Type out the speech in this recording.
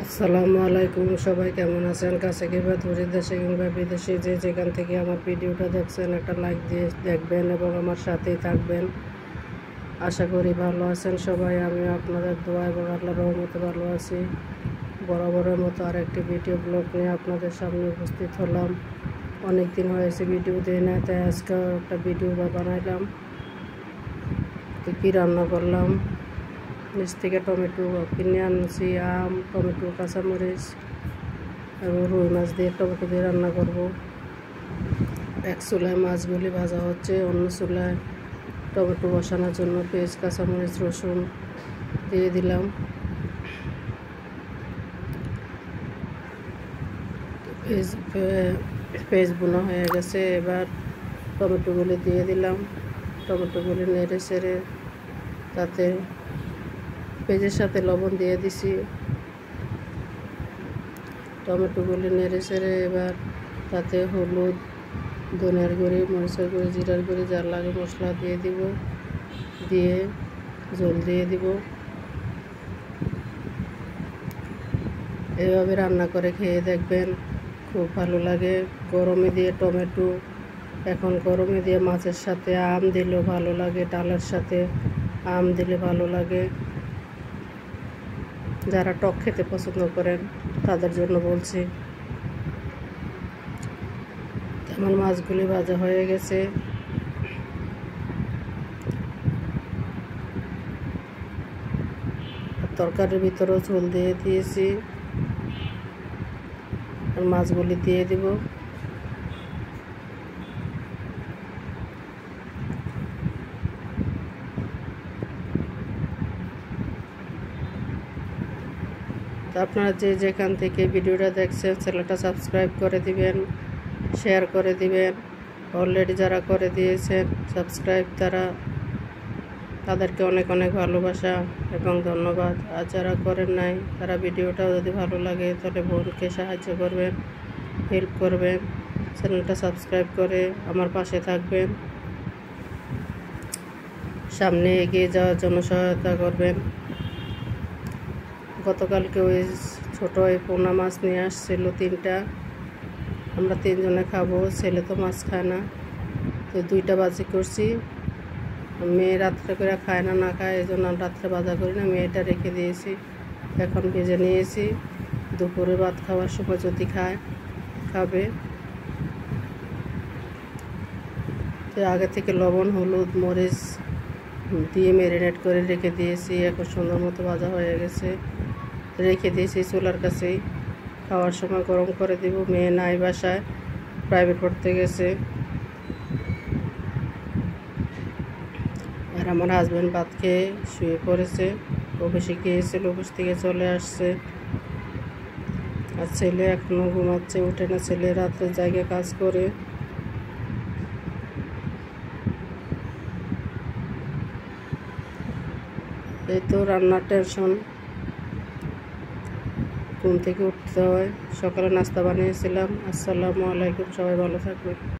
আসসালামু আলাইকুম। সবাই কেমন আছেন? কাছে কিংবা দূরে, দেশে কিংবা বিদেশে, যে যেখান থেকে আমার ভিডিওটা দেখছেন একটা লাইক দিয়ে দেখবেন এবং আমার সাথেই থাকবেন। আশা করি ভালো আছেন সবাই। আমি আপনাদের দোয়া এবং আল্লাহর রহমতে ভালো আছি। বরাবরের মতো আরেকটি ভিডিও ব্লগ নিয়ে আপনাদের সামনে উপস্থিত হলাম। অনেক দিন হয়েছে ভিডিও দিই না, তাই আজকে একটা ভিডিও বানাইলাম। তো কী রান্না করলাম, নিচ থেকে টমেটো কিনে আনছি, আম, টমেটো, কাঁচামরিচ এবং রুই মাছ দিয়ে টমেটো দিয়ে রান্না করব। এক চুলায় মাছগুলি ভাজা হচ্ছে, অন্য চুলায় টমেটো বসানোর জন্য পেঁয়াজ, কাঁচামরিচ, রসুন দিয়ে দিলাম। পেঁয়াজ বোনা হয়ে গেছে, এবার টমেটোগুলি দিয়ে দিলাম। টমেটোগুলি নেড়ে চেড়ে তাতে পেঁয়াজের সাথে লবণ দিয়ে দিছি। টমেটোগুলি নেড়ে চেড়ে এবার তাতে হলুদ, ধনিয়ার গুঁড়ি, মরিচের গুঁড়ি, জিরার গুঁড়ি, যা লাগে মশলা দিয়ে দিব, দিয়ে জল দিয়ে দিব। এভাবে রান্না করে খেয়ে দেখবেন, খুব ভালো লাগে। গরমে দিয়ে টমেটো, এখন গরমে দিয়ে মাছের সাথে আম দিলেও ভালো লাগে, ডালের সাথে আম দিলে ভালো লাগে। যারা টক খেতে পছন্দ করেন তাদের জন্য বলছি। আমার মাছগুলি ভাজা হয়ে গেছে। তরকারির ভিতরেও ঝোল দিয়ে দিয়েছি, আর মাছগুলি দিয়ে দিব। আপনারা যে যেখান থেকে ভিডিওটা দেখছেন চ্যানেলটা সাবস্ক্রাইব করে দিবেন, শেয়ার করে দিবেন। অলরেডি যারা করে দিয়েছেন সাবস্ক্রাইব, তাদেরকে অনেক অনেক ভালোবাসা এবং ধন্যবাদ। আর যারা করেন নাই তারা ভিডিওটা যদি ভালো লাগে তাহলে বোনকে সাহায্য করবেন, হেল্প করবেন, চ্যানেলটা সাবস্ক্রাইব করে আমার পাশে থাকবেন, সামনে এগিয়ে যাওয়ার জন্য সহায়তা করবেন। গতকালকে ওই ছোটো ওই পোনা মাছ নিয়ে আসছিল 3টা, আমরা 3 জনে খাবো, ছেলে তো মাছ খায় না, তো 2টা ভাজি করছি। মেয়ে রাত্রে করে খায় না, না খায়, এই জন্য রাত্রে ভাজা করি না, মেয়েটা রেখে দিয়েছি, এখন ভেজে নিয়েছি। দুপুরে ভাত খাওয়ার সময় যদি খাবে। তো আগে থেকে লবণ, হলুদ, মরিচ দিয়ে ম্যারিনেট করে রেখে দিয়েছি। এখন সুন্দর মতো ভাজা হয়ে গেছে, রেখে দিয়েছি চুলার কাছেই। খাওয়ার সময় গরম করে দিব। মেয়ে নাই বাসায়, প্রাইভেট পড়তে গেছে। আর আমার হাজব্যান্ড ভাত খেয়ে শুয়ে পড়েছে, অফিসে গিয়েছিল, অফিস থেকে চলে আসছে। আর ছেলে এখনও ঘুমাচ্ছে, ওঠে না। ছেলে রাত্রে জায়গায় কাজ করে। এই তো রান্নার টেনশন, ঘুম থেকে উঠতে হয়। সকালে নাস্তা বানিয়েছিলাম। আসসালামু আলাইকুম, সবাই ভালো থাকবেন।